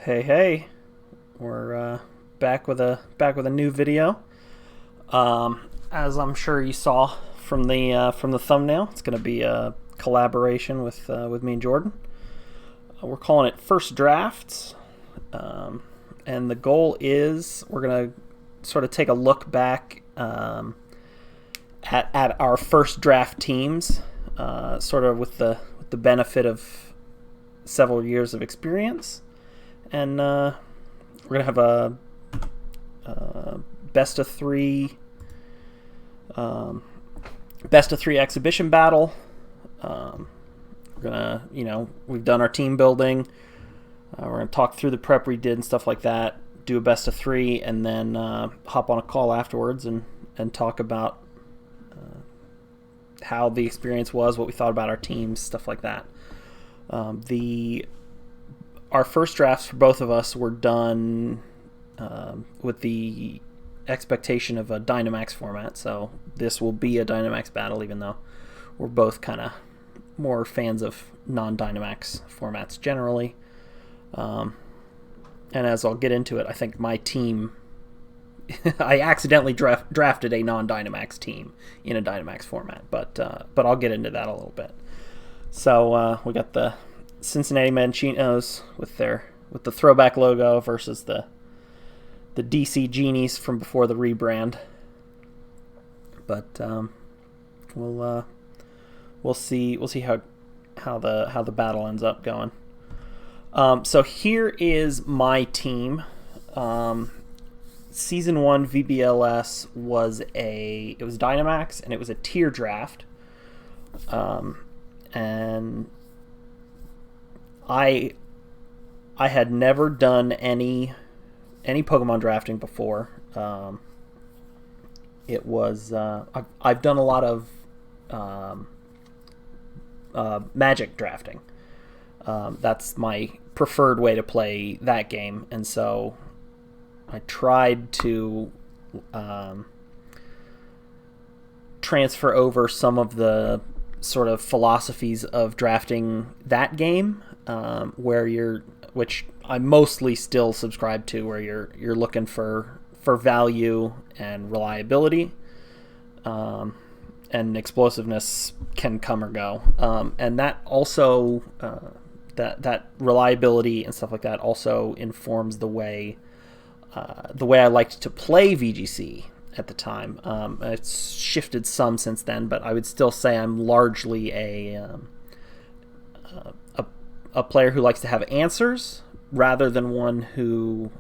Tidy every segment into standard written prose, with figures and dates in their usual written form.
Hey, we're back with a new video. As I'm sure you saw from the thumbnail, it's going to be a collaboration with me and Jordan. We're calling it First Drafts, and the goal is we're going to sort of take a look back at our first draft teams, sort of with the benefit of several years of experience, and we're gonna have a best of three exhibition battle. We're gonna, we've done our team building. We're gonna talk through the prep we did and stuff like that. Do a best of three, and then hop on a call afterwards and talk about how the experience was, what we thought about our teams, stuff like that. Our first drafts for both of us were done with the expectation of a Dynamax format, so this will be a Dynamax battle, even though we're both kind of more fans of non-Dynamax formats generally. And as I'll get into it, I think my team, I accidentally drafted a non-Dynamax team in a Dynamax format, but I'll get into that a little bit. So we got the Cincinnati Manchinos with the throwback logo versus the DC Genies from before the rebrand. But we'll see how the battle ends up going. So here is my team. Season 1 VBLS was Dynamax, and it was a tier draft. And I had never done any Pokemon drafting before. It was I've done a lot of Magic drafting. That's my preferred way to play that game, and so I tried to transfer over some of the sort of philosophies of drafting that game, which I mostly still subscribe to, where you're looking for value and reliability, and explosiveness can come or go, and that also that reliability and stuff like that also informs the way I liked to play VGC at the time. It's shifted some since then, but I would still say I'm largely a player who likes to have answers rather than one who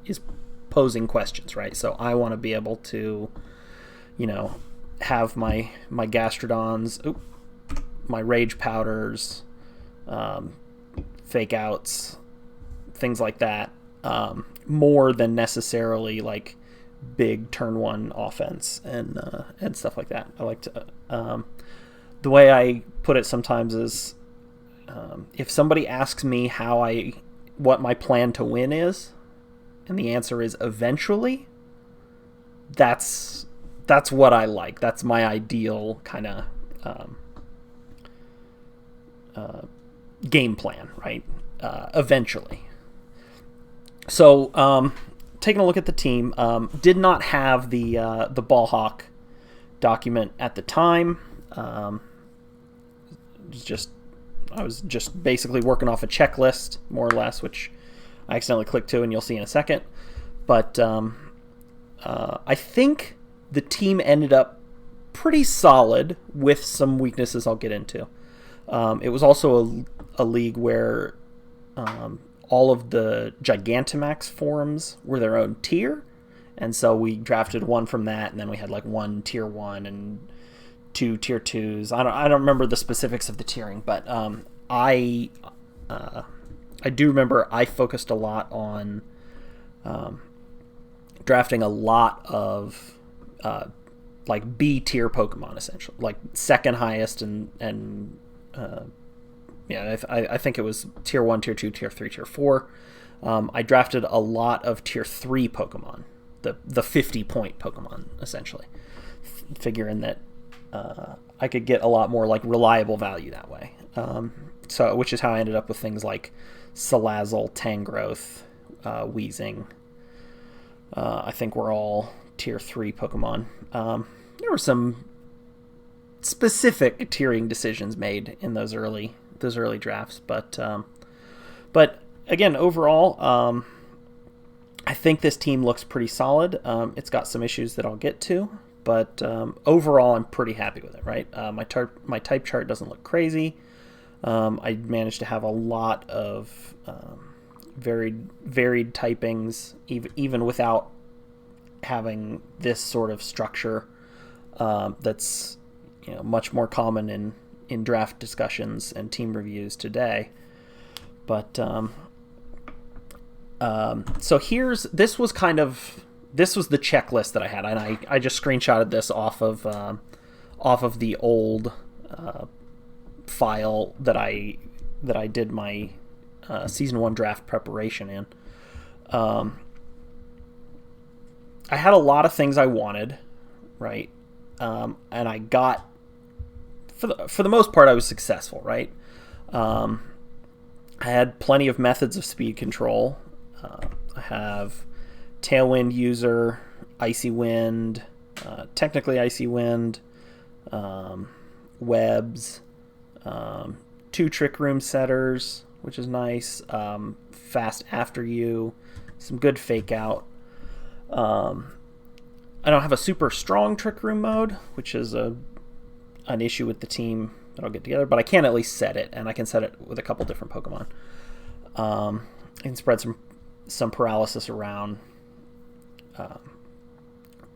is posing questions, right? So I want to be able to, have my Gastrodons, my Rage Powders, Fake Outs, things like that, more than necessarily like big turn one offense and stuff like that. I like to the way I put it sometimes is, if somebody asks me what my plan to win is, and the answer is eventually, that's what I like. That's my ideal kind of game plan, right? Eventually. So, taking a look at the team, did not have the ball hawk document at the time. I was just basically working off a checklist, more or less, which I accidentally clicked to, and you'll see in a second. But I think the team ended up pretty solid with some weaknesses I'll get into. It was also a league where all of the Gigantamax forms were their own tier, and so we drafted one from that, and then we had like one tier 1 and two tier 2s. I don't remember the specifics of the tiering, but I do remember I focused a lot on drafting a lot of like B tier Pokemon, essentially, like second highest, and I think it was tier 1, tier 2, tier 3, tier 4. I drafted a lot of tier 3 Pokemon, the 50-point Pokemon, essentially, figuring that I could get a lot more like reliable value that way. which is how I ended up with things like Salazzle, Tangrowth, Weezing. I think we're all tier 3 Pokemon. There were some specific tiering decisions made in those early drafts, but again, overall, I think this team looks pretty solid. It's got some issues that I'll get to, but overall, I'm pretty happy with it. Right, my type chart doesn't look crazy. I managed to have a lot of varied typings, even without having this sort of structure that's much more common in draft discussions and team reviews today. But so this was the checklist that I had, and I just screenshotted this off of the old file that I did my season 1 draft preparation in. I had a lot of things I wanted, right? And I got, for the most part, I was successful, right? I had plenty of methods of speed control. I have Tailwind user, Icy Wind, technically Icy Wind, Webs, 2 Trick Room setters, which is nice, Fast After You, some good Fake Out. I don't have a super strong Trick Room mode, which is an issue with the team that I'll get together, but I can at least set it, and I can set it with a couple different Pokemon. I can spread some paralysis around.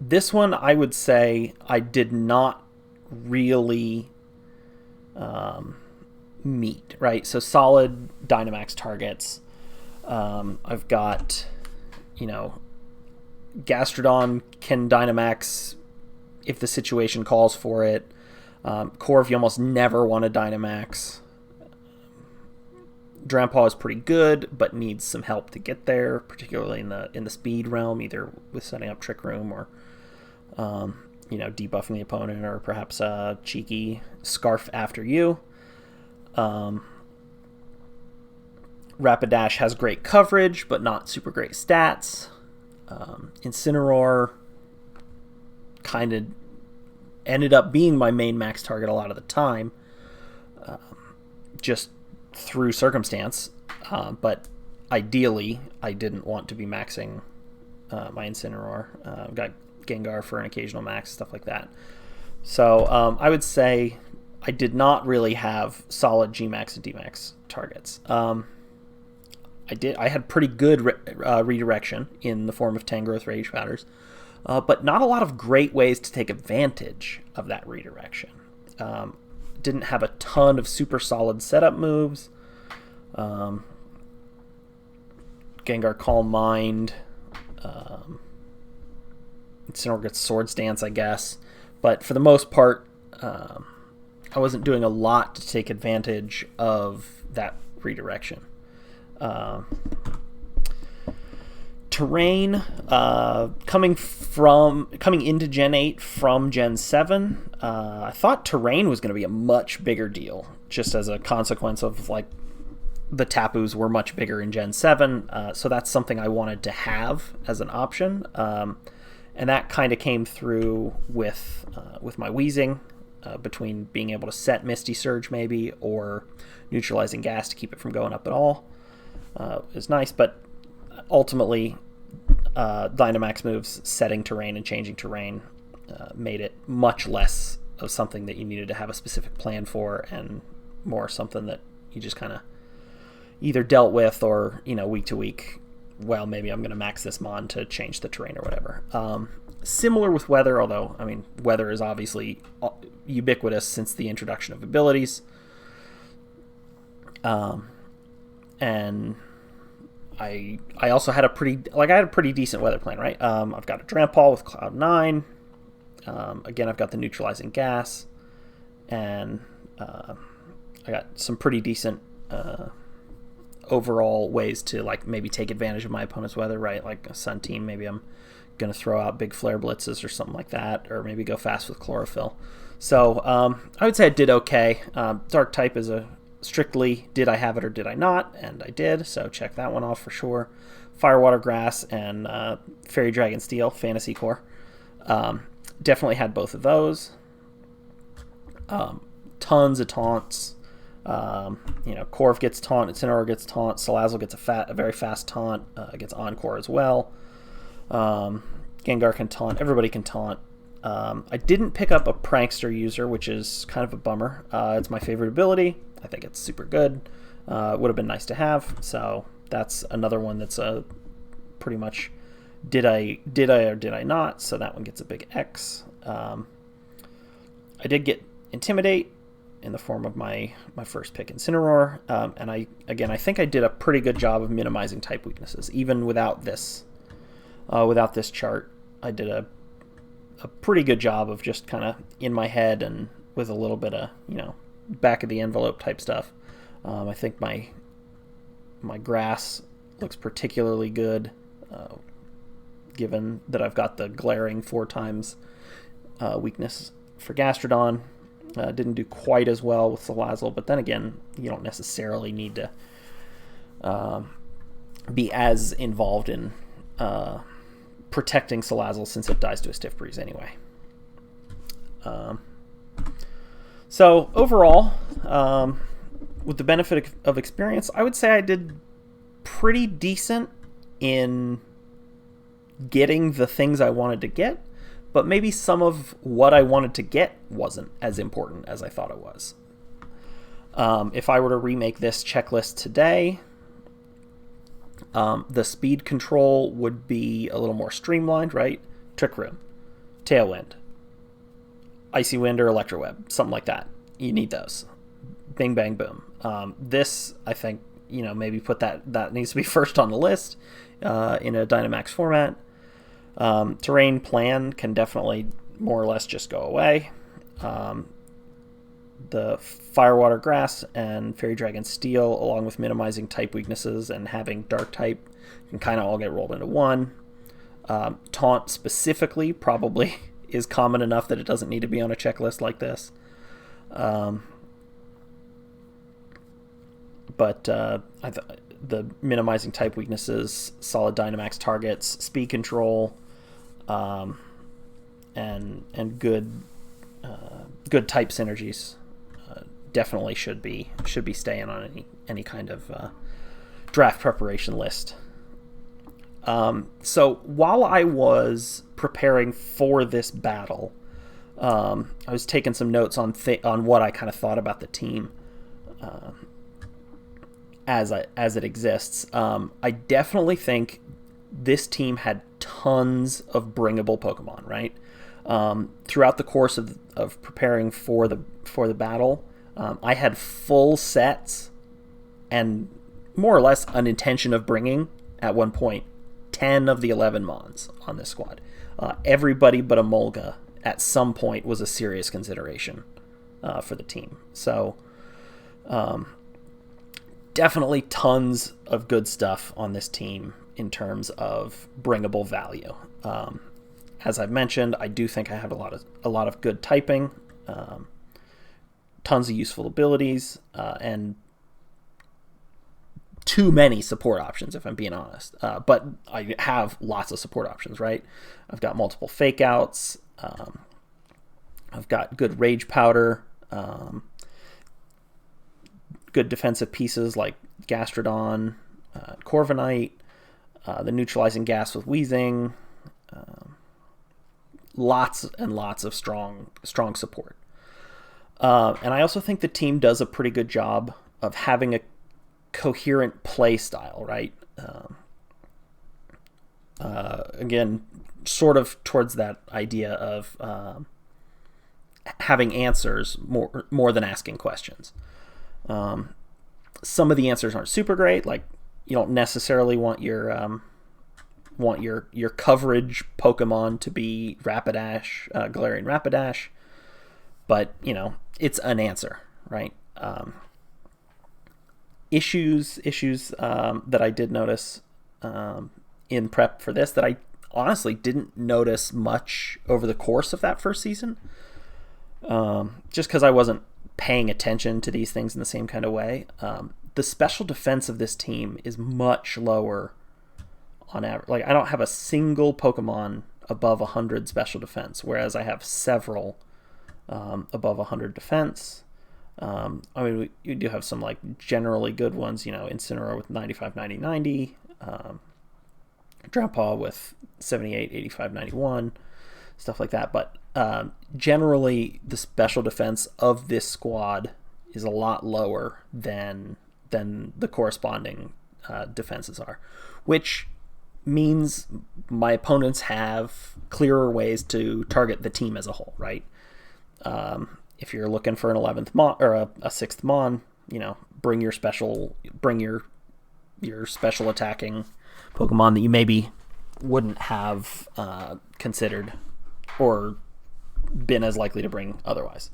This one, I would say, I did not really meet, right? So solid Dynamax targets. I've got, Gastrodon can Dynamax if the situation calls for it. Corv, you almost never want to Dynamax. Drampa is pretty good, but needs some help to get there, particularly in the speed realm, either with setting up Trick Room or debuffing the opponent, or perhaps a cheeky Scarf After You. Rapidash has great coverage, but not super great stats. Incineroar kind of ended up being my main max target a lot of the time, just through circumstance. But ideally, I didn't want to be maxing my Incineroar. I've got Gengar for an occasional max, stuff like that. So I would say I did not really have solid Gmax and Dmax targets. I had pretty good redirection in the form of Tangrowth Rage Powders, but not a lot of great ways to take advantage of that redirection. Didn't have a ton of super solid setup moves. Gengar Calm Mind. Incineroar gets Swords Dance, I guess. But for the most part, I wasn't doing a lot to take advantage of that redirection. Terrain, coming into Gen 8 from Gen 7, I thought Terrain was going to be a much bigger deal, just as a consequence of the Tapus were much bigger in Gen 7, so that's something I wanted to have as an option, and that kind of came through with my Weezing, between being able to set Misty Surge maybe, or neutralizing gas to keep it from going up at all. Is nice, but ultimately Dynamax moves setting terrain and changing terrain made it much less of something that you needed to have a specific plan for, and more something that you just kind of either dealt with or, week to week, well, maybe I'm going to max this mon to change the terrain or whatever. Similar with weather, although, weather is obviously ubiquitous since the introduction of abilities. And I also had a pretty decent weather plan, right? I've got a Drampal with Cloud 9. Again, I've got the neutralizing gas, and I got some pretty decent overall ways to maybe take advantage of my opponent's weather, right? Like a Sun team, maybe I'm gonna throw out big flare blitzes or something like that, or maybe go fast with chlorophyll. So I would say I did okay. Dark type is a strictly did I have it or did I not, and I did, so check that one off for sure. Firewater Grass and Fairy Dragon Steel, Fantasy Core. Definitely had both of those. Tons of taunts. Corv gets taunt, Incineroar gets taunt, Salazzle gets a very fast taunt, gets Encore as well. Gengar can taunt, everybody can taunt. I didn't pick up a Prankster user, which is kind of a bummer. It's my favorite ability. I think it's super good. Would have been nice to have. So that's another one that's pretty much did I or did I not? So that one gets a big X. I did get Intimidate in the form of my first pick, Incineroar. And I think I did a pretty good job of minimizing type weaknesses, even without this chart. I did a pretty good job of just kind of in my head and with a little bit of back of the envelope type stuff. I think my grass looks particularly good, given that I've got the glaring 4 times weakness for Gastrodon. Didn't do quite as well with Salazzle, but then again, you don't necessarily need to be as involved in protecting Salazzle since it dies to a Stiff Breeze anyway. So overall, with the benefit of experience, I would say I did pretty decent in getting the things I wanted to get, but maybe some of what I wanted to get wasn't as important as I thought it was. If I were to remake this checklist today, the speed control would be a little more streamlined, right? Trick Room, Tailwind, Icy Wind or Electroweb, something like that. You need those. Bing, bang, boom. This, I think, maybe put that needs to be first on the list in a Dynamax format. Terrain Plan can definitely more or less just go away. The Firewater Grass and Fairy Dragon Steel, along with minimizing type weaknesses and having Dark type, can kind of all get rolled into one. Taunt specifically probably is common enough that it doesn't need to be on a checklist like this. But the minimizing type weaknesses, solid Dynamax targets, speed control, and good type synergies definitely should be staying on any kind of draft preparation list. So while I was preparing for this battle, I was taking some notes on what I kind of thought about the team as it exists. I definitely think this team had tons of bringable Pokemon, right? Throughout the course of preparing for the battle, I had full sets and more or less an intention of bringing, at one point, 10 of the 11 Mons on this squad. Everybody but Emolga at some point was a serious consideration for the team. So definitely tons of good stuff on this team in terms of bringable value. As I've mentioned, I do think I have a lot of good typing, tons of useful abilities, and too many support options, if I'm being honest. But I have lots of support options, right? I've got multiple fake outs. I've got good Rage Powder, good defensive pieces like Gastrodon, Corviknight, the neutralizing gas with Weezing, lots and lots of strong support. And I also think the team does a pretty good job of having a coherent play style, right? Again, sort of towards that idea of having answers more than asking questions. Some of the answers aren't super great, like you don't necessarily want your coverage Pokemon to be Rapidash, Galarian Rapidash, but it's an answer, right? Issues that I did notice in prep for this that I honestly didn't notice much over the course of that first season, just because I wasn't paying attention to these things in the same kind of way. The special defense of this team is much lower on average. Like, I don't have a single Pokemon above 100 special defense, whereas I have several above 100 defense. I mean, you do have some like generally good ones, Incineroar with 95, 90, 90, Grandpa with 78, 85, 91, stuff like that. But generally, the special defense of this squad is a lot lower than the corresponding defenses are, which means my opponents have clearer ways to target the team as a whole, right? If you're looking for an 11th Mon or a 6th Mon, bring your special attacking Pokemon that you maybe wouldn't have considered or been as likely to bring otherwise.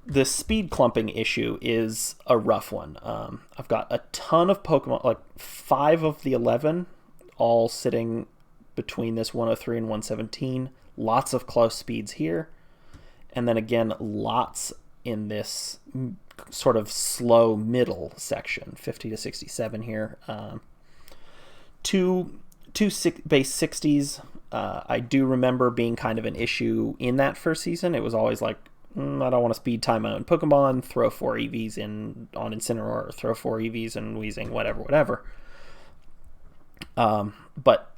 The speed clumping issue is a rough one. I've got a ton of Pokemon, like 5 of the 11, all sitting between this 103 and 117. Lots of close speeds here. And then again, lots in this sort of slow middle section, 50 to 67 here. Two base 60s. I do remember being kind of an issue in that first season. It was always like, I don't want to speed time my own Pokemon, throw 4 EVs in on Incineroar, or throw 4 EVs in Weezing, whatever. But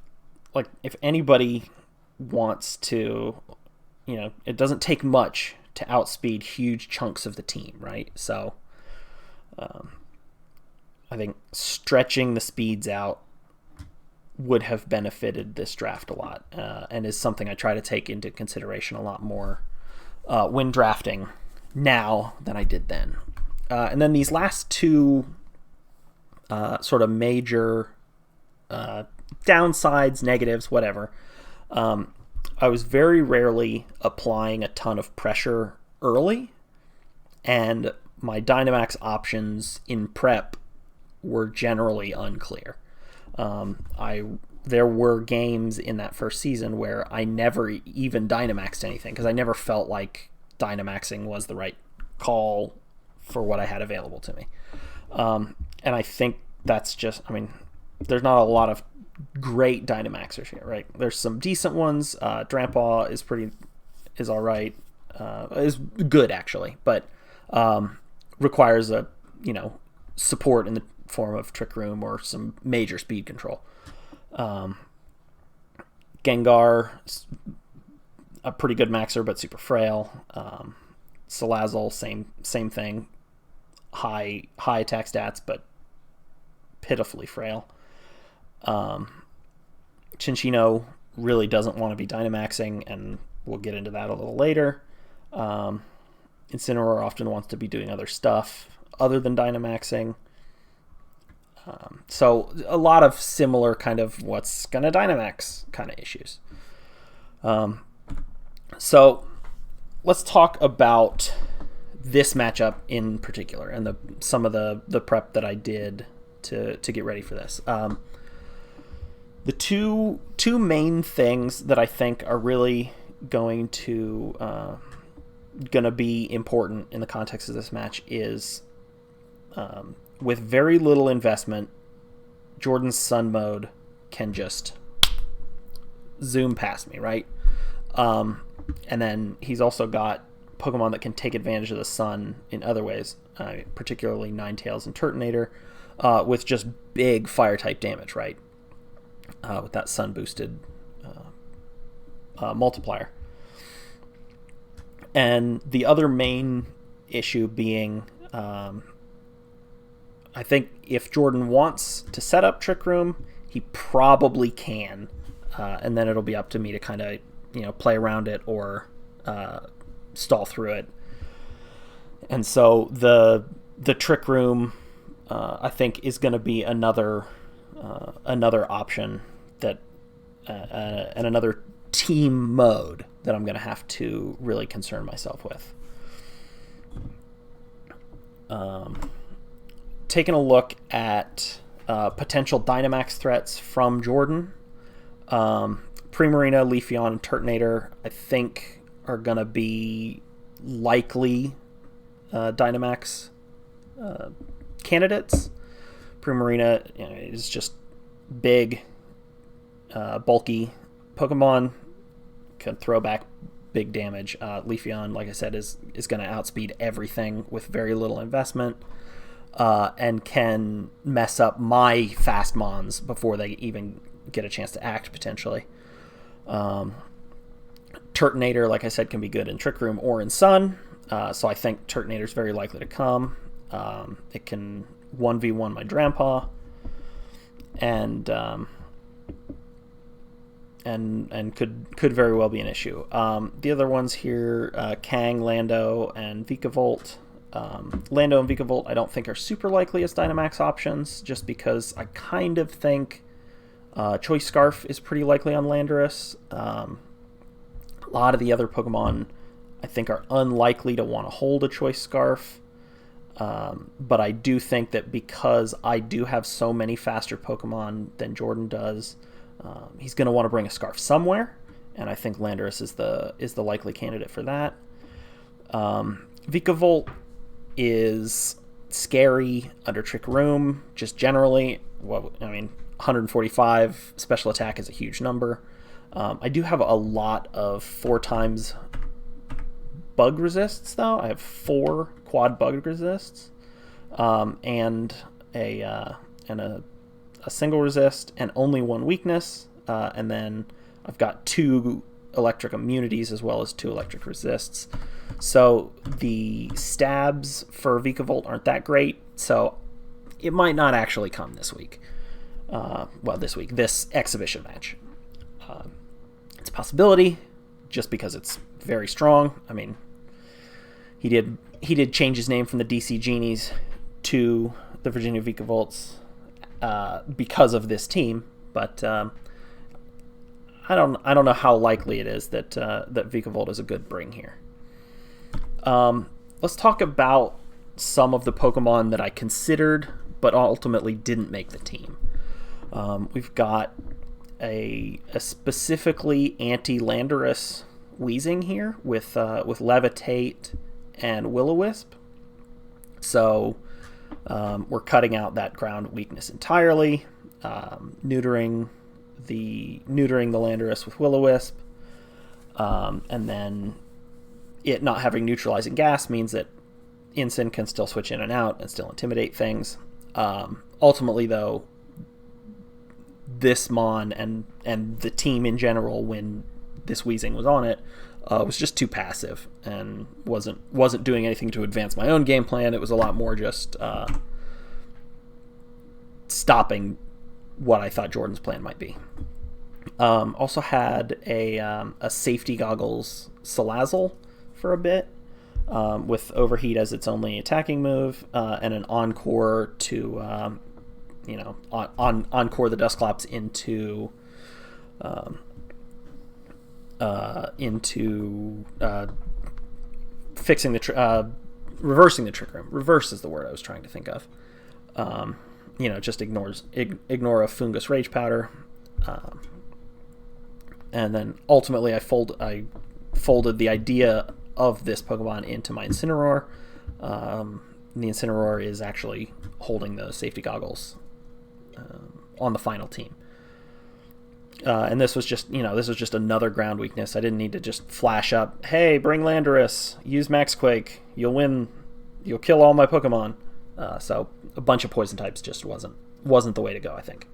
like, if anybody wants to, it doesn't take much to outspeed huge chunks of the team, right? So I think stretching the speeds out would have benefited this draft a lot, and is something I try to take into consideration a lot more when drafting now than I did then. And then these last two sort of major downsides, negatives, whatever. I was very rarely applying a ton of pressure early, and my Dynamax options in prep were generally unclear. There were games in that first season where I never even Dynamaxed anything because I never felt like Dynamaxing was the right call for what I had available to me. And I think that's just, there's not a lot of great Dynamaxers here, right? There's some decent ones. Grandpa is all right. Is good actually, but requires a support in the form of Trick Room or some major speed control. Gengar, a pretty good maxer but super frail. Salazzle, same thing. High attack stats but pitifully frail. Chinchino really doesn't want to be Dynamaxing, and we'll get into that a little later. Incineroar often wants to be doing other stuff other than Dynamaxing. So a lot of similar kind of what's gonna Dynamax kind of issues. So let's talk about this matchup in particular and some of the prep that I did to get ready for this. The two main things that I think are really going to be important in the context of this match is with very little investment, Jordan's Sun mode can just zoom past me, right? And then he's also got Pokemon that can take advantage of the Sun in other ways, particularly Ninetales and Turtonator, with just big Fire-type damage, right? With that Sun-boosted multiplier. And the other main issue being, I think if Jordan wants to set up Trick Room, he probably can, and then it'll be up to me to kind of play around it or stall through it. And so the Trick Room, I think, is going to be another option that and another team mode that I'm going to have to really concern myself with. Taking a look at potential Dynamax threats from Jordan, Primarina, Leafeon, and Turtonator, I think, are going to be likely Dynamax candidates. Primarina is just big, bulky Pokemon, can throw back big damage. Leafeon, like I said, is going to outspeed everything with very little investment, and can mess up my fast Mons before they even get a chance to act, potentially. Turtonator, like I said, can be good in Trick Room or in Sun, so I think Turtonator is very likely to come. It can 1v1 my Drampa, and could very well be an issue. The other ones here, Kang, Lando, and Vikavolt. Lando and Vikavolt I don't think are super likely as Dynamax options, just because I kind of think Choice Scarf is pretty likely on Landorus. A lot of the other Pokemon I think are unlikely to want to hold a Choice Scarf. But I do think that because I do have so many faster Pokemon than Jordan does, he's going to want to bring a Scarf somewhere, and I think Landorus is the likely candidate for that. Vikavolt is scary under Trick Room, just generally. Well, I mean, 145 special attack is a huge number. I do have a lot of 4 times bug resists, though. I have 4 quad bug resists, and a single resist, and only 1 weakness, and then I've got 2 electric immunities as well as 2 electric resists. So the stabs for Vikavolt aren't that great, so it might not actually come this week. This exhibition match. It's a possibility, just because it's very strong. I mean, he did change his name from the DC Genies to the Virginia Vikavolts because of this team, but I don't know how likely it is that Vikavolt is a good bring here. Let's talk about some of the Pokemon that I considered but ultimately didn't make the team. We've got a specifically anti-Landorus Weezing here with Levitate and Will-O-Wisp. So we're cutting out that ground weakness entirely, neutering the Landorus with Will-O-Wisp, and then it not having neutralizing gas means that Incin can still switch in and out and still intimidate things. Ultimately, though, this Mon and the team in general, when this Weezing was on it, was just too passive and wasn't doing anything to advance my own game plan. It was a lot more just stopping what I thought Jordan's plan might be. Also had a safety goggles Salazzle for a bit, with Overheat as its only attacking move, and an Encore to Encore the Dusclops into fixing the reversing the Trick Room. Reverse is the word I was trying to think of. Just ignore a Fungus Rage Powder, and then ultimately I folded the idea of this Pokemon into my Incineroar. The Incineroar is actually holding the safety goggles on the final team. And this was just another ground weakness. I didn't need to just flash up, hey, bring Landorus, use Max Quake, you'll win, you'll kill all my Pokemon. So a bunch of poison types just wasn't the way to go, I think.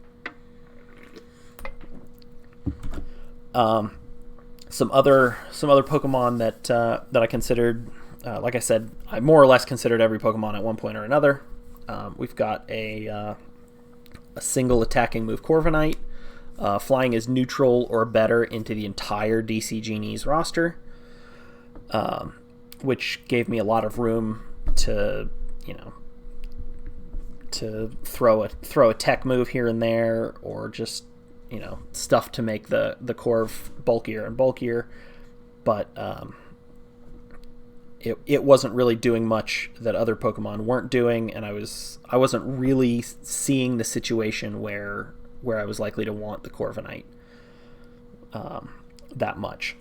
Some other Pokemon that I considered, like I said, I more or less considered every Pokemon at one point or another. We've got a single attacking move Corviknight. Flying is neutral or better into the entire DC Genies roster, which gave me a lot of room to throw a tech move here and there, or just stuff to make the Corv bulkier and bulkier. But it wasn't really doing much that other Pokemon weren't doing, and I wasn't really seeing the situation where I was likely to want the Corviknight that much.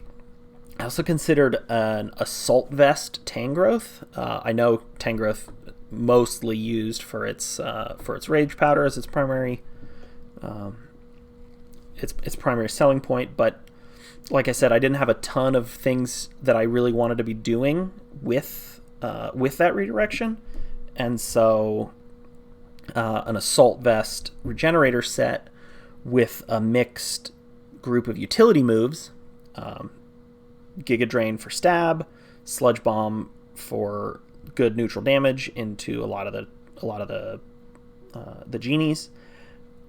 I also considered an assault vest Tangrowth. I know Tangrowth mostly used for its rage powder as its primary its primary selling point, but like I said, I didn't have a ton of things that I really wanted to be doing with that redirection, and so an assault vest regenerator set with a mixed group of utility moves. Giga Drain for stab, Sludge Bomb for good neutral damage into a lot of the genies,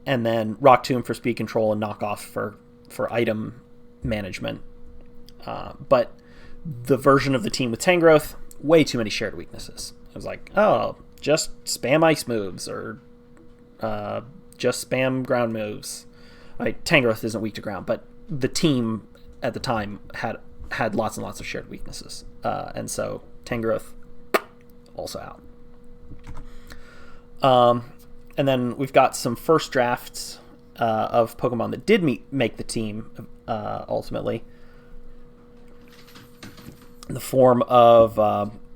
and then Rock Tomb for speed control and knockoff for item management. But the version of the team with Tangrowth, way too many shared weaknesses. I was like, oh, just spam ice moves or just spam ground moves. Tangrowth isn't weak to ground, but the team at the time had lots and lots of shared weaknesses, and so Tangrowth also out. And then we've got some first drafts of Pokemon that did make the team ultimately, in the form of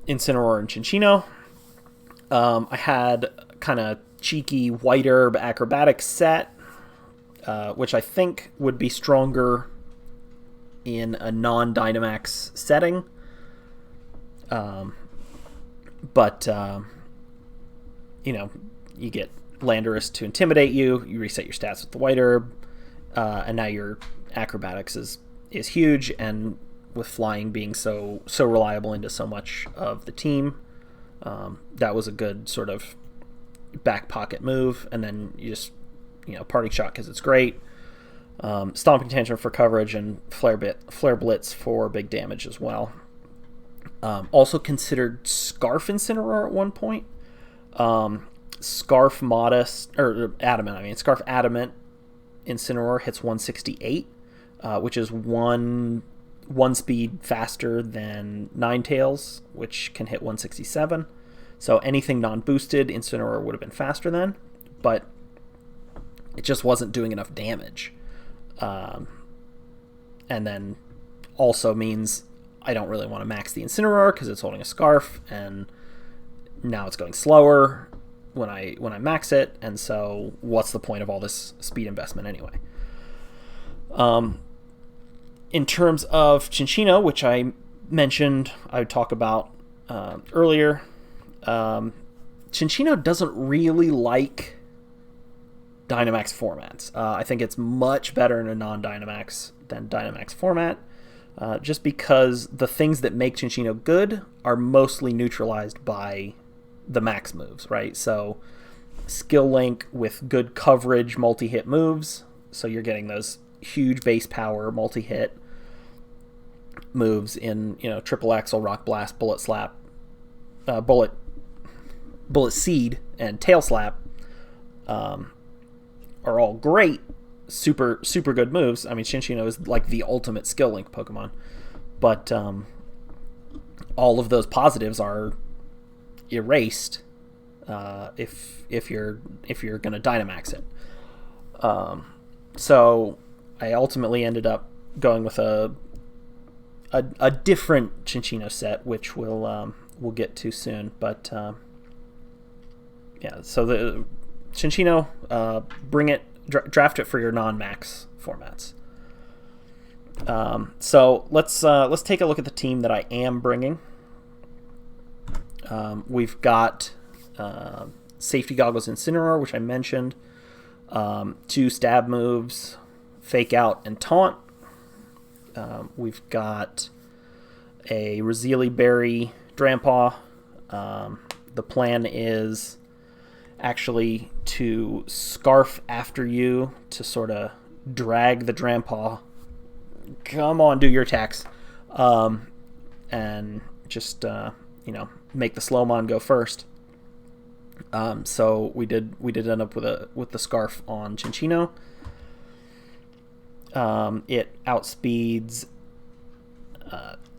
Incineroar and Chinchino. I had kind of cheeky White Herb acrobatic set, which I think would be stronger in a non-Dynamax setting. But you get Landorus to intimidate you. You reset your stats with the White Herb, and now your acrobatics is huge. And with flying being so reliable into so much of the team, that was a good sort of back pocket move. And then you just Parting Shot because it's great. Stomping Tantrum for coverage, and Flare Blitz for big damage as well. Also considered Scarf Incineroar at one point. Scarf Adamant. Scarf Adamant Incineroar hits 168, which is one speed faster than Ninetales, which can hit 167. So anything non-boosted, Incineroar would have been faster then, but it just wasn't doing enough damage. And then also means I don't really want to max the Incineroar because it's holding a Scarf, and now it's going slower when I max it, and so what's the point of all this speed investment anyway? In terms of Chinchino, which I mentioned I would talk about earlier, Chinchino doesn't really like Dynamax formats. I think it's much better in a non-Dynamax than Dynamax format, just because the things that make Chinchino good are mostly neutralized by the max moves, right? So Skill Link with good coverage multi-hit moves, so you're getting those huge base power multi-hit moves in Triple Axle, Rock Blast, Bullet Slap, Bullet Seed, and Tail Slap. Are all great, super good moves. Chinchino is like the ultimate Skill Link Pokemon, but all of those positives are erased if you're gonna Dynamax it. So I ultimately ended up going with a different Chinchino set, which we'll get to soon. But yeah, so the Chinchino, bring it, draft it for your non-max formats. So let's take a look at the team that I am bringing. We've got Safety Goggles Incineroar, which I mentioned, 2 stab moves, Fake Out and Taunt. We've got a Roselia Berry Drampaw. The plan is actually to Scarf after you to sort of drag the Drampaw. Come on, do your attacks. And just, make the Slowmon go first. So we did end up with the Scarf on Chinchino. It outspeeds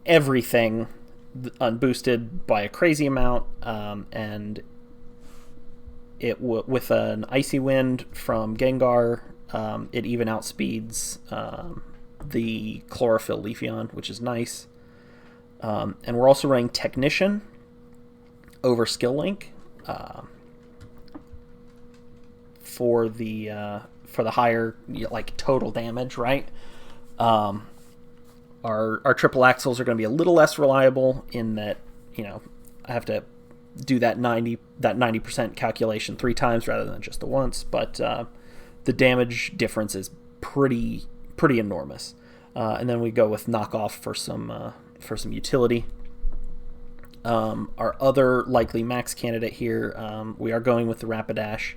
everything unboosted by a crazy amount, and it with an Icy Wind from Gengar, it even outspeeds the chlorophyll Leafeon, which is nice. And we're also running Technician over Skill Link for the higher like total damage, right? Our triple axles are going to be a little less reliable in that, I have to do that 90% calculation 3 times rather than just the once, but the damage difference is pretty enormous. And then we go with knockoff for some utility. Our other likely max candidate here, we are going with the Rapidash.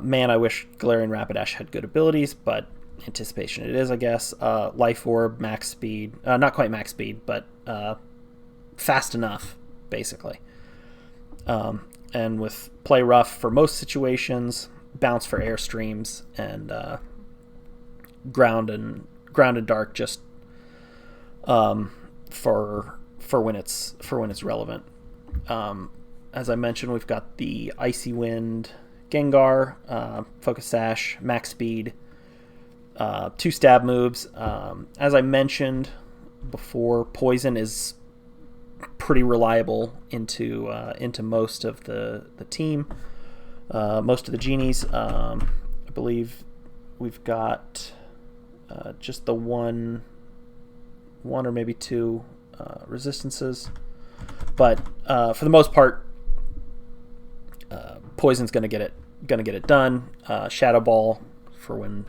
Man, I wish Galarian Rapidash had good abilities, but anticipation it is, I guess. Life Orb, max speed. Not quite max speed, but fast enough, basically. And with Play Rough for most situations, Bounce for airstreams, and Ground and Dark just for when it's relevant. As I mentioned, we've got the Icy Wind Gengar, Focus Sash, max speed, 2 stab moves. As I mentioned before, Poison is pretty reliable into most of the team, most of the Genies. I believe we've got just the one or maybe 2 resistances, but for the most part, Poison's gonna get it done. Shadow Ball for when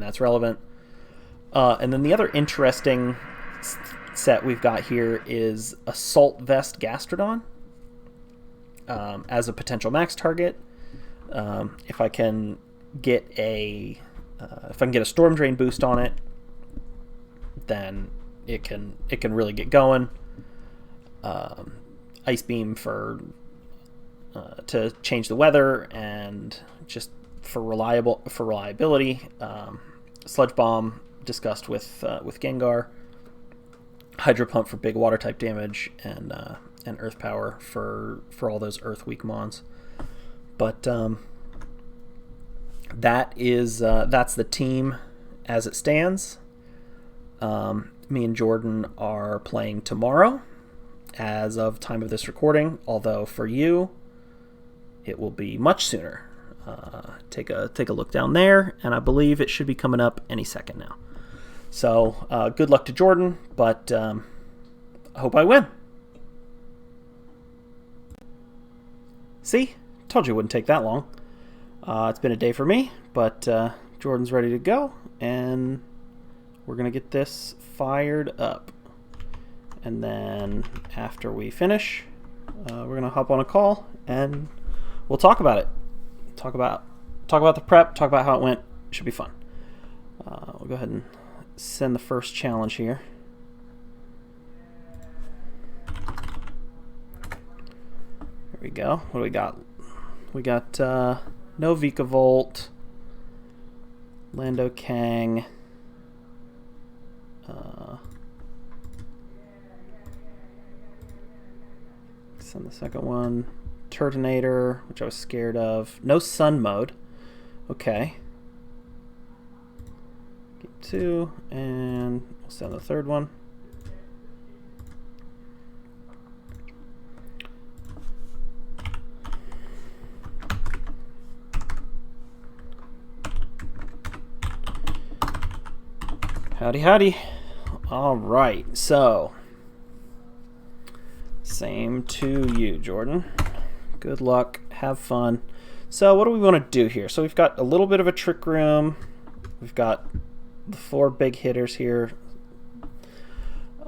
that's relevant, and then the other interesting set we've got here is Assault Vest Gastrodon as a potential max target. If I can get a Storm Drain boost on it, then it can really get going. Ice Beam for to change the weather and just for reliability. Sludge Bomb discussed with Gengar. Hydro Pump for big water type damage, and Earth Power for all those Earth weak mons. But that's the team as it stands. Me and Jordan are playing tomorrow as of time of this recording, although for you it will be much sooner. Take a look down there, and I believe it should be coming up any second now. So good luck to Jordan, but I hope I win. See? Told you it wouldn't take that long. It's been a day for me, but Jordan's ready to go, and we're going to get this fired up. And then after we finish, we're going to hop on a call, and we'll talk about it. Talk about the prep, talk about how it went. It should be fun. We'll go ahead and send the first challenge here. There we go. What do we got? We got no Vikavolt, Lando Kang, send the second one, Turtonator, which I was scared of. No Sun Mode. Okay. Keep 2, and we'll send the third one. Howdy, howdy. All right, so same to you, Jordan. Good luck. Have fun. So what do we want to do here? So we've got a little bit of a trick room. We've got the 4 big hitters here.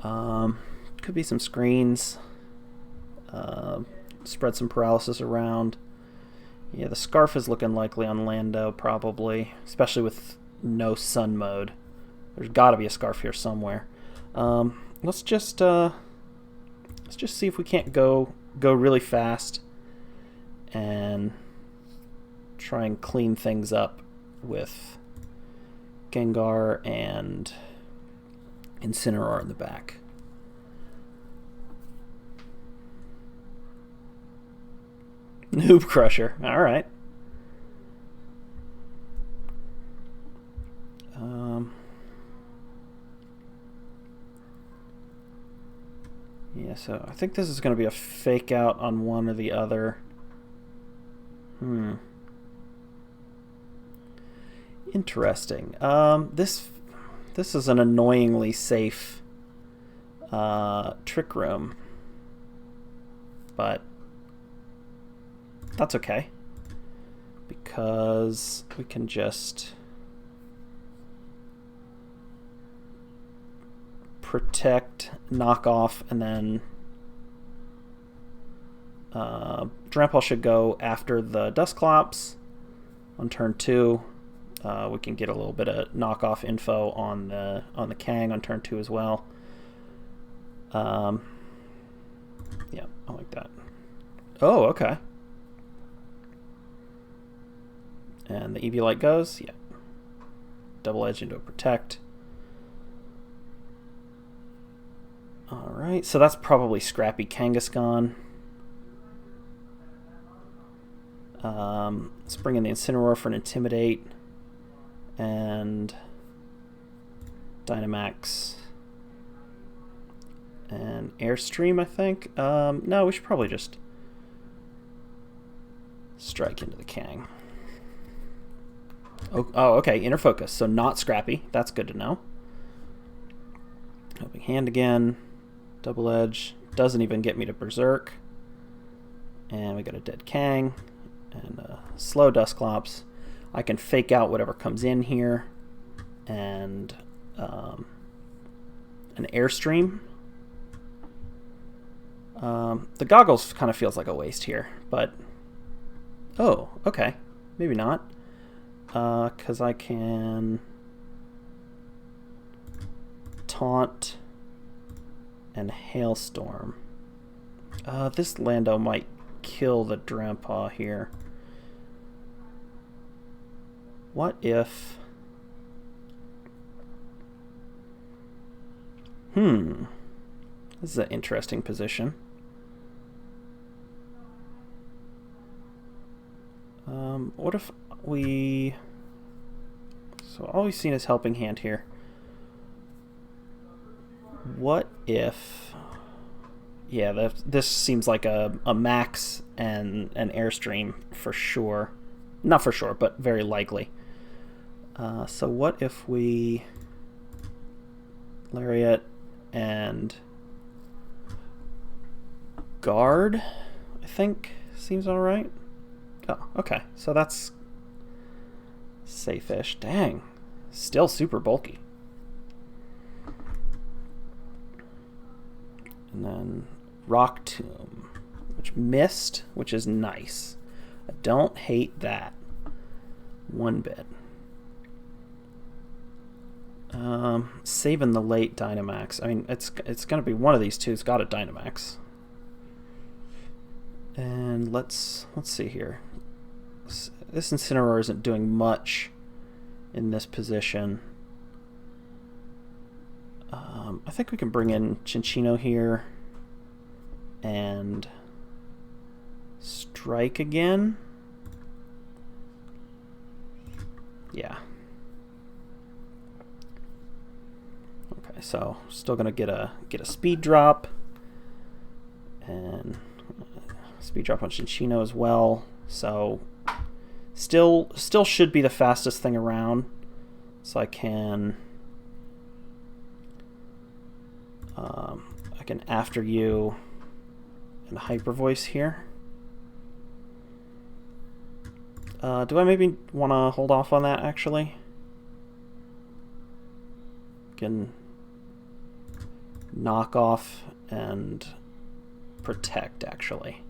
Could be some screens. Spread some paralysis around. Yeah, the Scarf is looking likely on Lando, probably, especially with no Sun Mode. There's got to be a Scarf here somewhere. Let's just see if we can't go really fast and try and clean things up with Gengar and Incineroar in the back. Noob Crusher. All right. so I think this is going to be a fake out on one or the other. Interesting. This is an annoyingly safe trick room, but that's okay because we can just protect, knock off, and then Drampa should go after the Dusclops on turn 2. We can get a little bit of knockoff info on the Kang on turn 2 as well. Yeah, I like that. Oh, okay. And the EV light goes. Yeah. Double edge into a protect. Alright, so that's probably Scrappy Kangaskhan. Let's bring in the Incineroar for an Intimidate. And Dynamax. And Airstream, I think. No, we should probably just strike into the Kang. Oh, okay, Inner Focus. So not Scrappy. That's good to know. Helping Hand again. Double Edge. Doesn't even get me to Berserk. And we got a dead Kang. And a slow Dusclops. I can fake out whatever comes in here. And an Airstream. The Goggles kind of feels like a waste here. But, oh, okay. Maybe not. Because I can Taunt and Hailstorm. This Lando might kill the Drampa here. What if... This is an interesting position. What if we... So all we've seen is Helping Hand here. What if... Yeah, this seems like a max and an Airstream for sure. Not for sure, but very likely. So what if we... Lariat and Guard, I think, seems alright. Oh, okay. So that's safe-ish. Dang. Still super bulky. And then Rock Tomb, which missed, which is nice. I don't hate that one bit. Saving the late Dynamax. I mean, it's going to be one of these two. It's got a Dynamax. And let's see here. This Incineroar isn't doing much in this position. I think we can bring in Cinccino here and strike again. Yeah. Okay, so still gonna get a speed drop and speed drop on Cinccino as well. So still should be the fastest thing around. So I can After You and Hyper Voice here. Do I maybe want to hold off on that actually? Can knock off and protect actually.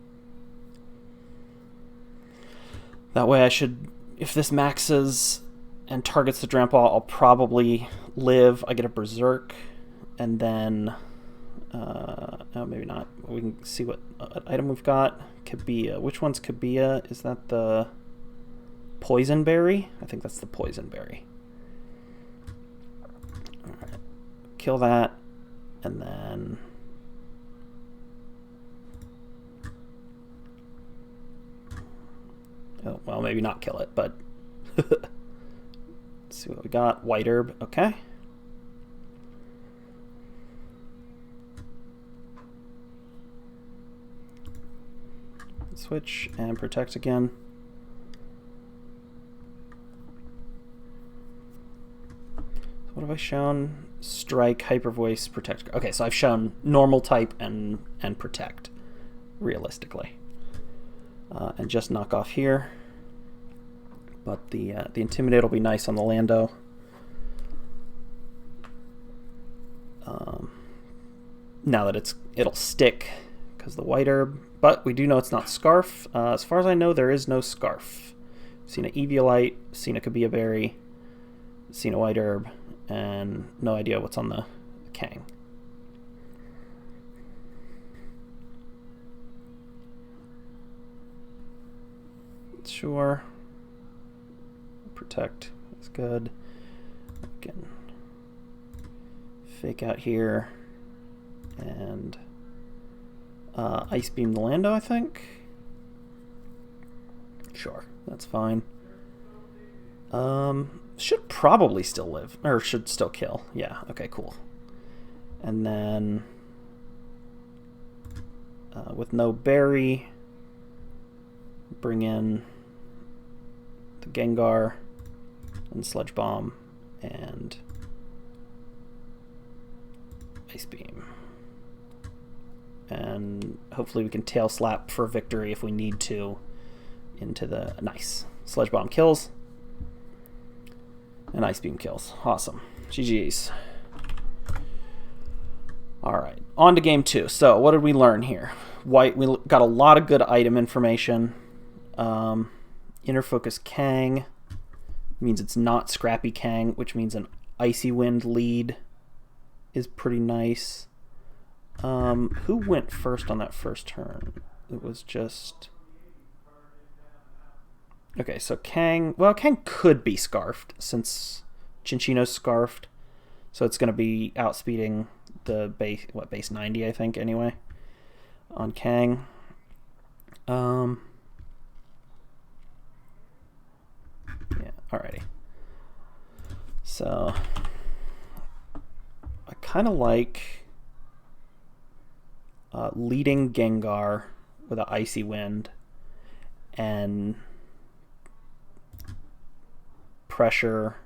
That way I should, if this maxes and targets the Drampa, I'll probably live. I get a Berserk, and then, no, maybe not. We can see what item we've got. Kabia. Which one's Kabia? Is that the Poison Berry? I think that's the Poison Berry. Alright. Kill that, and then... Oh, well, maybe not kill it, but... Let's see what we got. White Herb, okay. Switch and protect again. What have I shown? Strike, hyper voice, protect. Okay, so I've shown normal type and protect, realistically. And just knock off here. But the Intimidate will be nice on the Lando. Now that it'll stick because the White Herb. But we do know it's not Scarf. As far as I know, there is no Scarf. Seen a Eviolite, seen a Kabia Berry, seen a White Herb, and no idea what's on the Kang. Sure. Protect is good. We can fake out here and Ice Beam the Lando, I think. Sure, that's fine. Should probably still live, or should still kill. Yeah, okay, cool. And then with no berry, bring in the Gengar and Sludge Bomb and Ice Beam. And hopefully we can Tail Slap for victory if we need to into the... Nice. Sludge Bomb kills. And Ice Beam kills. Awesome. GG's. Alright, on to game 2. So, what did we learn here? White, we got a lot of good item information. Inner Focus Kang means it's not Scrappy Kang, which means an Icy Wind lead is pretty nice. Who went first on that first turn? It was just... Okay, so Kang... Well, Kang could be Scarfed, since Chinchino's Scarfed. So it's going to be outspeeding the base... What, base 90, I think, anyway, on Kang. Yeah, alrighty. So... I kind of like... leading Gengar with an Icy Wind and pressure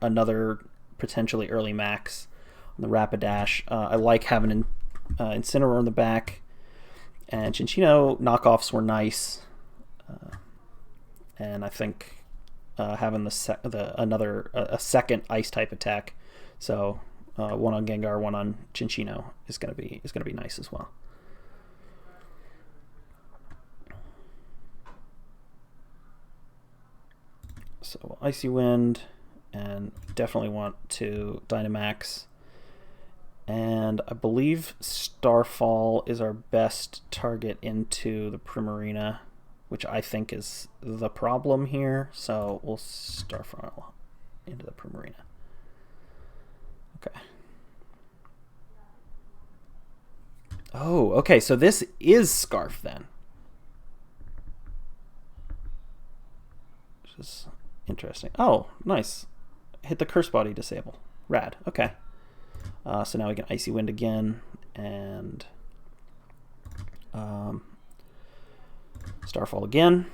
another potentially early max on the Rapidash. I like having Incineroar in the back, and Chinchino knockoffs were nice, and I think having a second Ice type attack, so one on Gengar, one on Chinchino is gonna be nice as well. So Icy Wind, and definitely want to Dynamax. And I believe Starfall is our best target into the Primarina, which I think is the problem here. So we'll Starfall into the Primarina. Okay. Oh, okay, so this is Scarf then. Which is interesting. Oh, nice. Hit the Curse Body disable. Rad. Okay. So now we can Icy Wind again and Starfall again.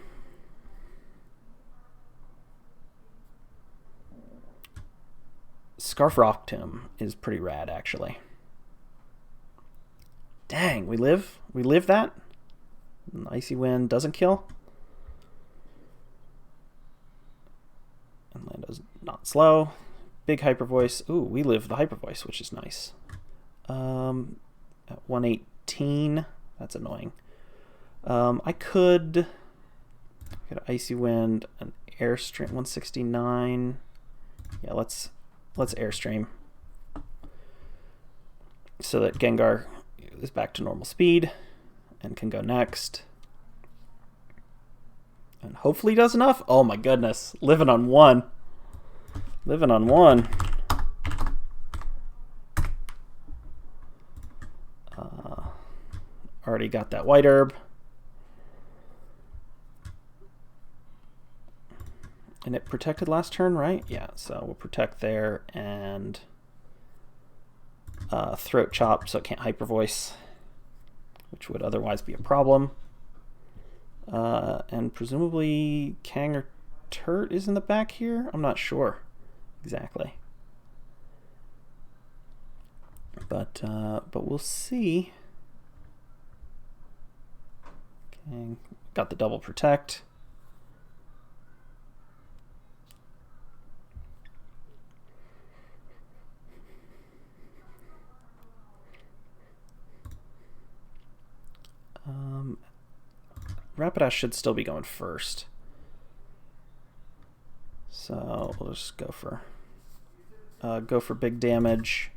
Scarf Rock Tomb is pretty rad, actually. Dang, we live that? And Icy Wind doesn't kill. And Lando's not slow. Big Hyper Voice. Ooh, we live the Hyper Voice, which is nice. At 118, that's annoying. I could get an Icy Wind, an Airstream, 169. Yeah, let's Airstream so that Gengar is back to normal speed and can go next. And hopefully does enough. Oh my goodness. Living on one. Living on one. Already got that White Herb. And it protected last turn, right? Yeah, so we'll protect there and Throat Chop so it can't Hyper Voice, which would otherwise be a problem. And presumably Kang or Turt is in the back here? I'm not sure exactly. But we'll see. Kang got the double protect. Rapidash should still be going first. So we'll just go for big damage.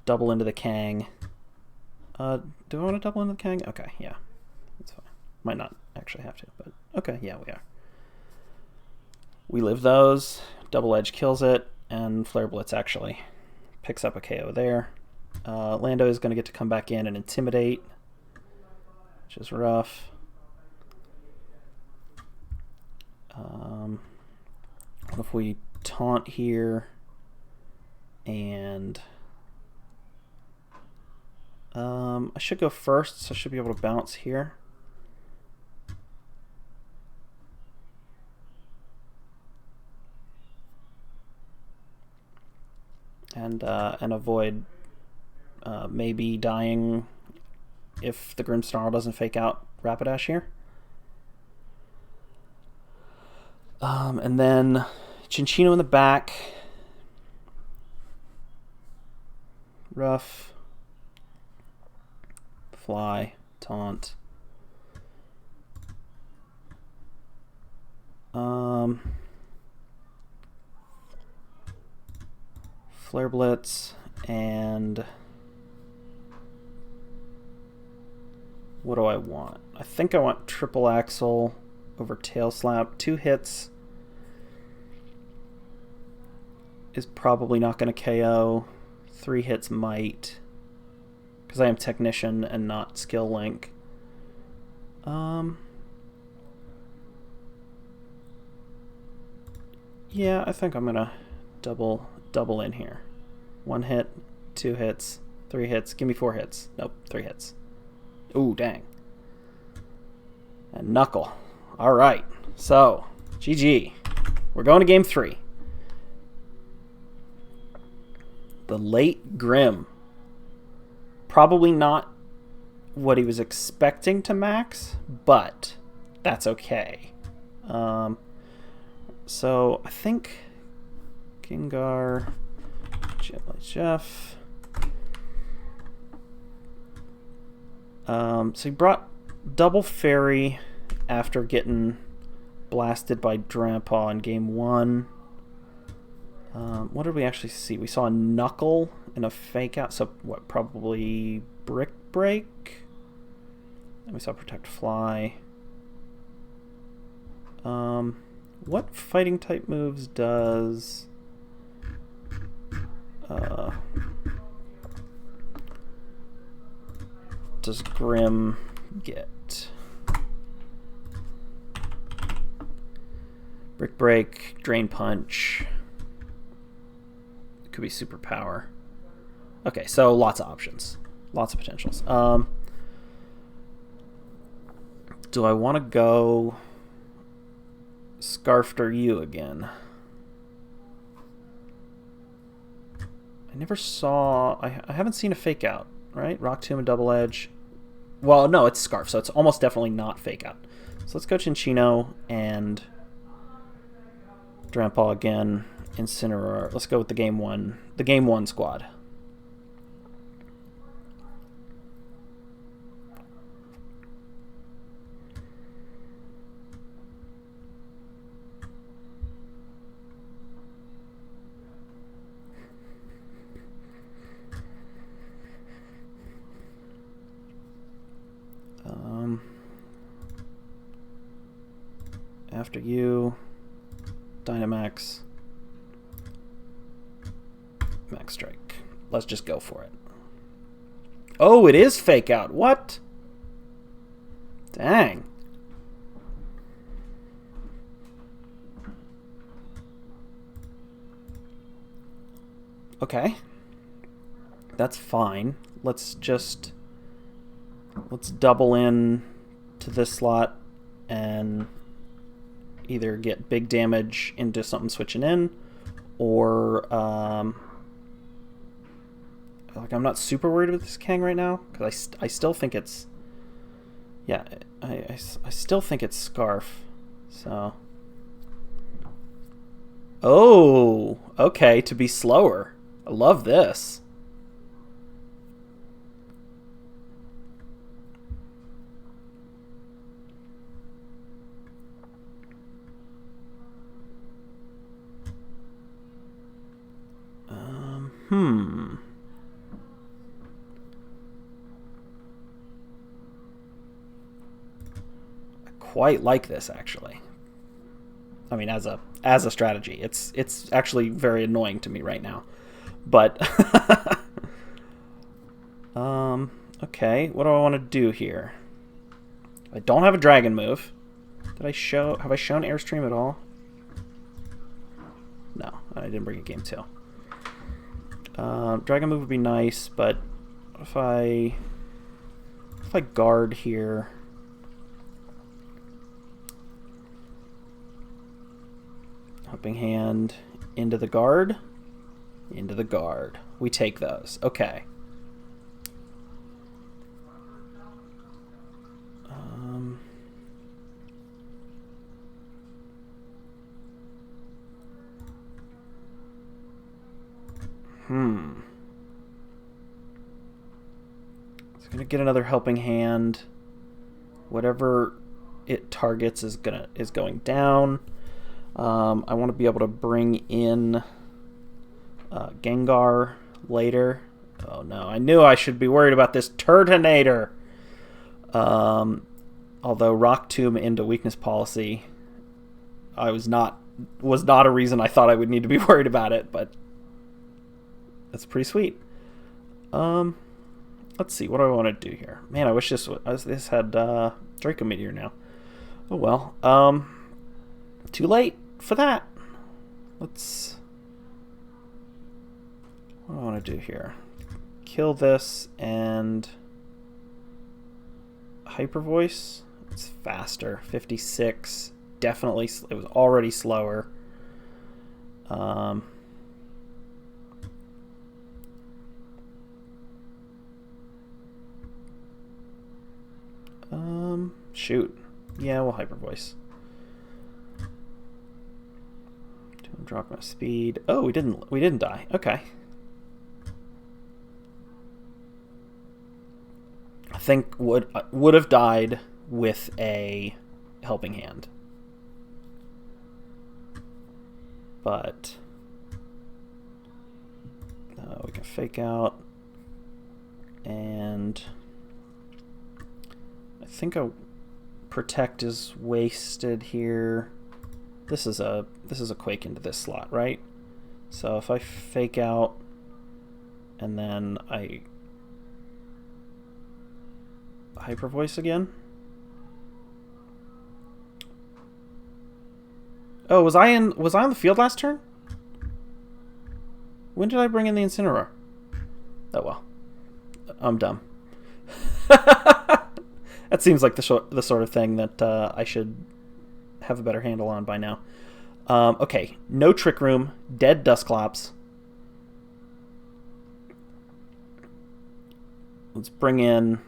Double into the Kang. Do I want to double into the Kang? Okay, yeah. That's fine. Might not actually have to, but okay, yeah, we are. We live those. Double Edge kills it, and Flare Blitz actually picks up a KO there. Lando is going to get to come back in and Intimidate, which is rough. What if we taunt here and I should go first, so I should be able to bounce here. And avoid maybe dying if the Grimmsnarl doesn't fake out Rapidash here. And then Cinccino in the back. Rough. Fly. Taunt. Flare Blitz and what do I want? I think I want Triple Axle over Tail Slap. 2 hits is probably not going to KO. 3 hits might, because I am Technician and not Skill Link. Yeah, I think I'm going to double in here. 1 hit, 2 hits, 3 hits. Give me 4 hits. Nope, 3 hits. Ooh, dang. And Knuckle. All right, so GG. We're going to game 3. The late Grimm. Probably not what he was expecting to max, but that's okay. So I think Gengar, Jeff. So he brought double Fairy after getting blasted by Grandpa in game 1. What did we actually see? We saw a Knuckle and a Fake Out. So what? Probably Brick Break. And we saw Protect Fly. What fighting type moves does Grimm get? Brick Break, Drain Punch. It could be Superpower. Okay, so lots of options. Lots of potentials. Do I want to go Scarfed or you again? I never saw... I haven't seen a Fake Out, right? Rock Tomb and Double Edge. Well, no, it's Scarf, so it's almost definitely not Fake Out. So let's go Cinccino and Grandpa again. Incineroar. Let's go with the game one squad. After you, Dynamax, Max Strike. Let's just go for it. Oh, it is Fake Out. What? Dang. Okay. That's fine. Let's double in to this slot and either get big damage into something switching in, or like I'm not super worried with this Kang right now because I still think it's I still think it's Scarf. So oh, okay, to be slower. I love this. I quite like this actually. I mean, as a strategy, it's actually very annoying to me right now. But okay, what do I want to do here? I don't have a dragon move. Have I shown Airstream at all? No, I didn't bring a game 2. Dragon move would be nice, but if I guard here, Helping Hand into the guard, we take those. Okay. It's gonna get another Helping Hand. Whatever it targets is going down. I want to be able to bring in Gengar later. Oh no, I knew I should be worried about this Turtonator. Although Rock Tomb into Weakness Policy, was not a reason I thought I would need to be worried about it, but that's pretty sweet. Let's see, what do I want to do here? Man, I wish this had Draco Meteor now. Oh well. Too late for that. What do I want to do here? Kill this and Hyper Voice. It's faster. 56. Definitely, it was already slower. Shoot. Yeah, we'll Hyper Voice. Drop my speed. Oh, we didn't die. Okay. I think would have died with a Helping Hand. But we can Fake Out, and I think a Protect is wasted here. This is a Quake into this slot, right? So if I Fake Out and then I Hyper Voice again. Oh, was I on the field last turn? When did I bring in the Incineroar? Oh well, I'm dumb. That seems like the sort of thing that I should have a better handle on by now. Okay, no Trick Room, dead Dusclops. Let's bring in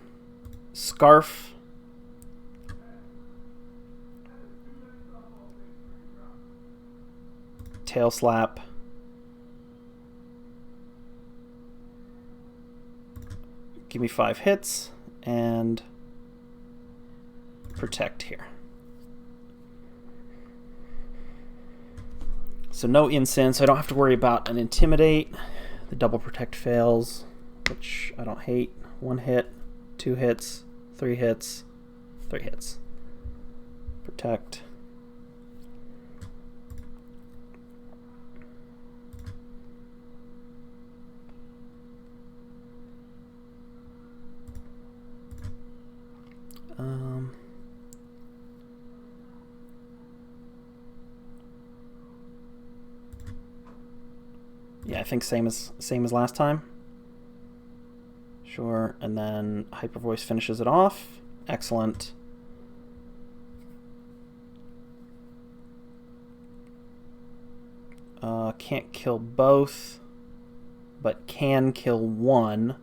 Scarf. Tail Slap. Give me 5 hits and Protect here. So no Incin, so I don't have to worry about an Intimidate. The double Protect fails, which I don't hate. 1 hit, 2 hits, 3 hits, 3 hits. Protect. Yeah, I think same as last time. Sure, and then Hyper Voice finishes it off. Excellent. Can't kill both, but can kill one.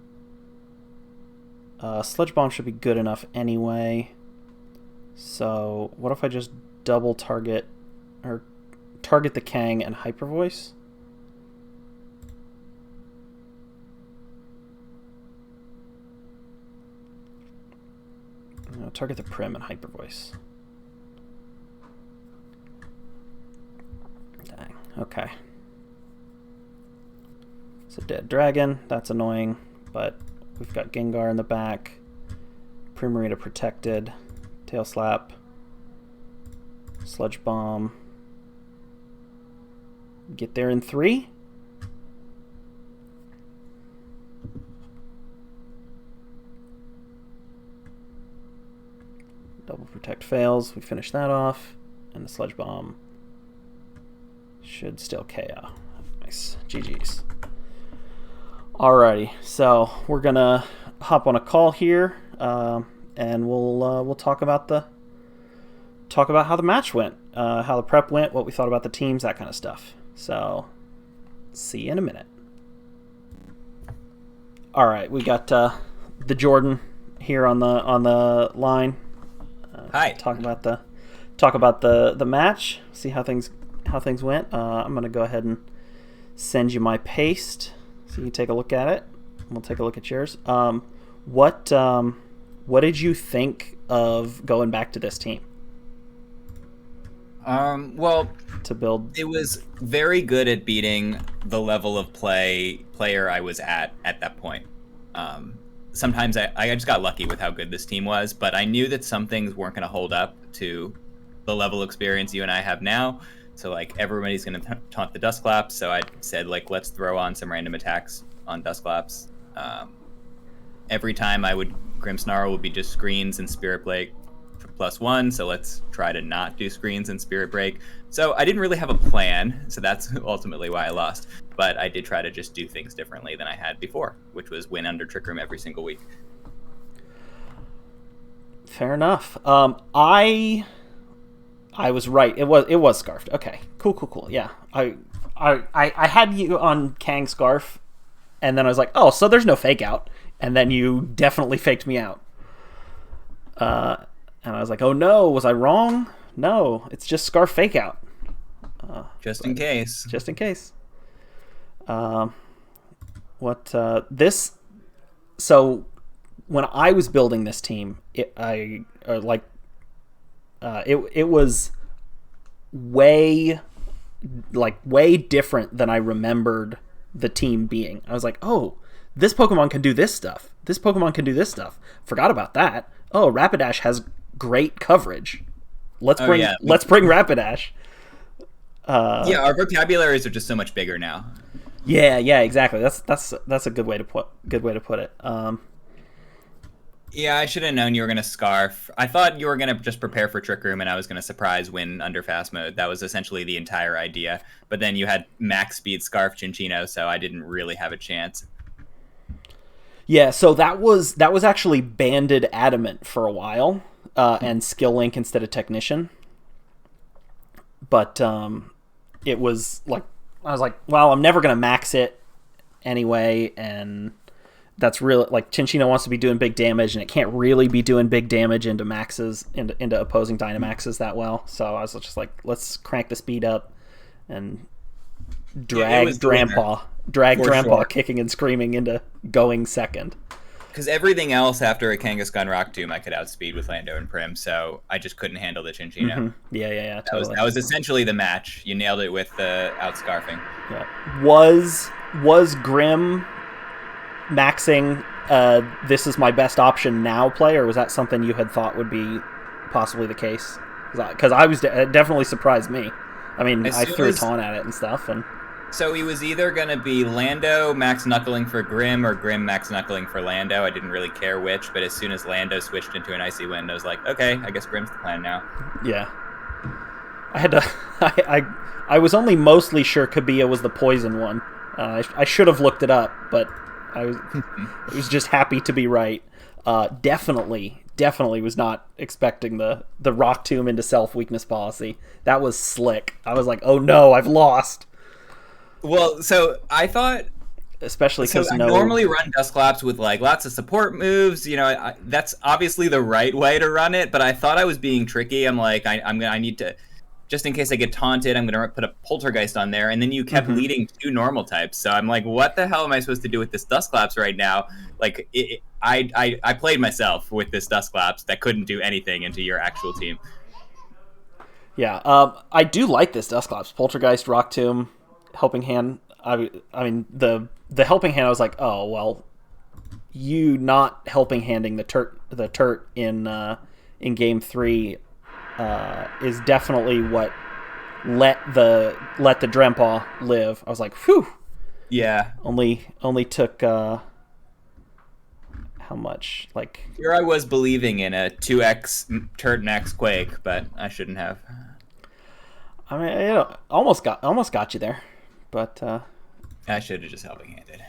Sludge Bomb should be good enough anyway. So what if I just double target, or target the Kang and Hyper Voice? No, target the Prim and Hyper Voice. Dang. Okay. It's a dead dragon. That's annoying, but we've got Gengar in the back. Primarina protected. Tail Slap. Sludge Bomb. Get there in 3. Double Protect fails. We finish that off. And the Sludge Bomb should still KO. Nice. GG's. Alrighty, so we're gonna hop on a call here, and we'll talk about how the match went, how the prep went, what we thought about the teams, that kind of stuff. So, see you in a minute. All right, we got the Jordan here on the line. Hi. Talk about the match. See how things went. I'm gonna go ahead and send you my paste so you can take a look at it. We'll take a look at yours. What did you think of going back to this team? Well, to build, it was very good at beating the level of player I was at that point. Sometimes I just got lucky with how good this team was, but I knew that some things weren't going to hold up to the level of experience you and I have now. So like everybody's going to taunt the Dusclops. So I said like, let's throw on some random attacks on Dusclops. Every time I would Grimmsnarl would be just screens and Spirit Break for +1. So let's try to not do screens and Spirit Break. So I didn't really have a plan. So that's ultimately why I lost. But I did try to just do things differently than I had before, which was win under Trick Room every single week. Fair enough. I was right. It was Scarfed. Okay. Cool. Yeah. I had you on Kang Scarf, and then I was like, oh, so there's no fake out. And then you definitely faked me out. And I was like, oh no, was I wrong? No, it's just Scarf fake out. Just in case. Just in case. So when I was building this team, it was way different than I remembered the team being. I was like, oh, this Pokemon can do this stuff. This Pokemon can do this stuff. Forgot about that. Oh, Rapidash has great coverage. Let's bring Rapidash. Yeah, our vocabularies are just so much bigger now. Yeah, exactly. That's a good way to put it. Yeah, I should have known you were going to Scarf. I thought you were going to just prepare for Trick Room, and I was going to surprise win under Fast Mode. That was essentially the entire idea. But then you had max speed Scarf Chinchino, so I didn't really have a chance. Yeah, so that was actually Banded Adamant for a while, and Skill Link instead of Technician. But it was like, I was like, well, I'm never going to max it anyway, and that's really, like, Chinchino wants to be doing big damage, and it can't really be doing big damage into maxes, into opposing Dynamaxes that well. So I was just like, let's crank the speed up and drag Grandpa kicking and screaming into going second. Because everything else after a Kangaskhan Rock Tomb I could outspeed with Lando and Prim, so I just couldn't handle the Chinchino. Mm-hmm. Yeah, totally. That was essentially the match. You nailed it with the outscarfing. Yeah. Was Grim maxing this is my best option now play, or was that something you had thought would be possibly the case? Because it definitely surprised me. I mean, I threw a taunt at it and stuff, and so he was either going to be Lando max knuckling for Grim or Grim max knuckling for Lando. I didn't really care which, but as soon as Lando switched into an Icy Wind, I was like, okay, I guess Grim's the plan now. Yeah. I had to... I was only mostly sure Kabia was the poison one. I should have looked it up, but I was just happy to be right. Definitely was not expecting the Rock Tomb into self-weakness policy. That was slick. I was like, oh no, I've lost. Well, so I thought. Especially So because I no. normally run Dusclops with like lots of support moves. You know, that's obviously the right way to run it. But I thought I was being tricky. I'm like, I need to, just in case I get taunted, I'm gonna put a Poltergeist on there. And then you kept leading 2 normal types. So I'm like, what the hell am I supposed to do with this Dusclops right now? Like, I played myself with this Dusclops that couldn't do anything into your actual team. Yeah, I do like this Dusclops. Poltergeist, Rock Tomb, Helping Hand. I mean the Helping Hand. I was like, oh well, you not helping handing the Turt in game 3 is definitely what let the Drempaw live. I was like, whew. Yeah. Only took how much? Like, here I was believing in a 2x Turt and X Quake, but I shouldn't have. I mean, almost got you there, but I should have just helping handed.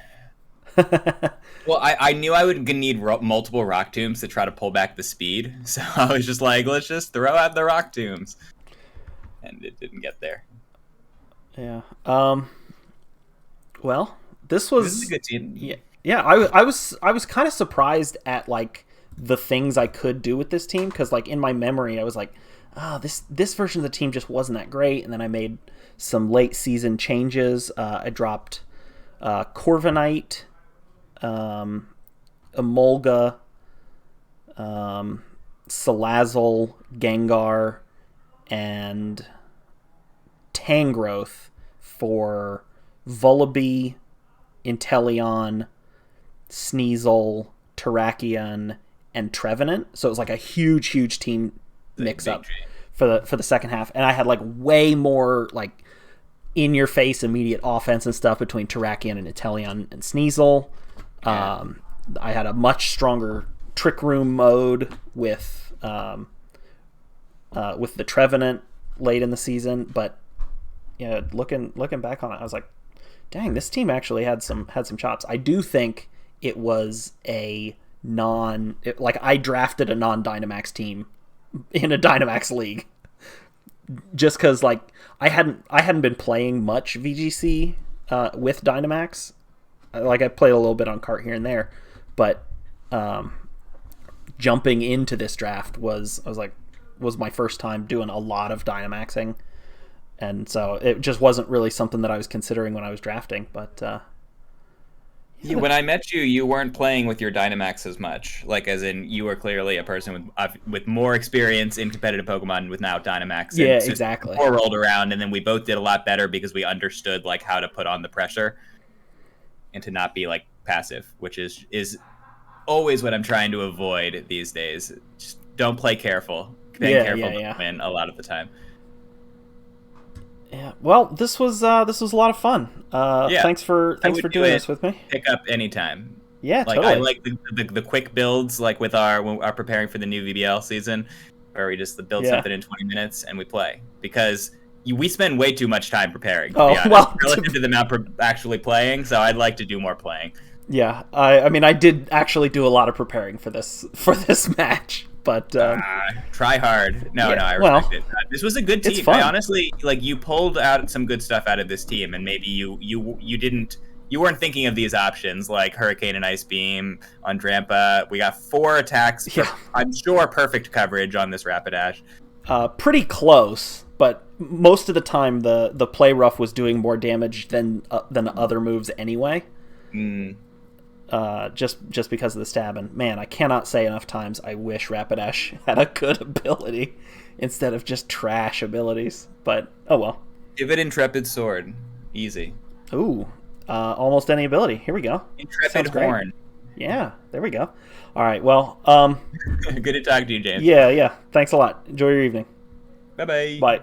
Well, I knew I would need multiple Rock Tombs to try to pull back the speed, so I was just like, let's just throw out the Rock Tombs, and it didn't get there. Yeah. Well, this was a good team. Yeah. Yeah. I was kind of surprised at like the things I could do with this team, because like in my memory I was like, oh, this version of the team just wasn't that great, and then I made some late season changes. I dropped Corviknight, Emolga, Salazzle, Gengar, and Tangrowth for Vullaby, Inteleon, Sneasel, Terrakion, and Trevenant. So it was like a huge team mix up for the second half, and I had like way more like in your face immediate offense and stuff between Terrakion and Inteleon and Sneasel. Yeah. I had a much stronger Trick Room mode with the Trevenant late in the season, but yeah, looking back on it, I was like, dang, this team actually had some chops. I do think it was I drafted a non-Dynamax team in a Dynamax league, just because like I hadn't been playing much VGC with Dynamax. Like I played a little bit on cart here and there, but jumping into this draft was my first time doing a lot of Dynamaxing, and so it just wasn't really something that I was considering when I was drafting. But when I met you, you weren't playing with your Dynamax as much. Like, as in, you were clearly a person with more experience in competitive Pokemon without Dynamax. And yeah, exactly. Four rolled around, and then we both did a lot better because we understood like how to put on the pressure and to not be like passive, which is always what I'm trying to avoid these days. Just don't play careful. Playing careful to win a lot of the time. Yeah. Well, this was a lot of fun. Thanks for doing this with me. Pick up anytime. Yeah, like totally. I like the quick builds, like with when we are preparing for the new VBL season, where we just build something in 20 minutes and we play, because we spend way too much time preparing. To be honest, well, relative to the amount actually playing. So I'd like to do more playing. Yeah, I mean, I did actually do a lot of preparing for this match. But try hard. No, I respect it. This was a good team. I honestly, like, you pulled out some good stuff out of this team, and maybe you weren't thinking of these options like Hurricane and Ice Beam on Drampa. We got 4 attacks. I'm sure perfect coverage on this Rapidash. Pretty close, but most of the time the Play Rough was doing more damage than other moves anyway. Just because of the stab. And man, I cannot say enough times I wish Rapidash had a good ability instead of just trash abilities. But oh well. Give it Intrepid Sword. Easy. Ooh. Almost any ability. Here we go. Intrepid Horn. Yeah, there we go. All right, well, good to talk to you, James. Yeah. Thanks a lot. Enjoy your evening. Bye-bye. Bye.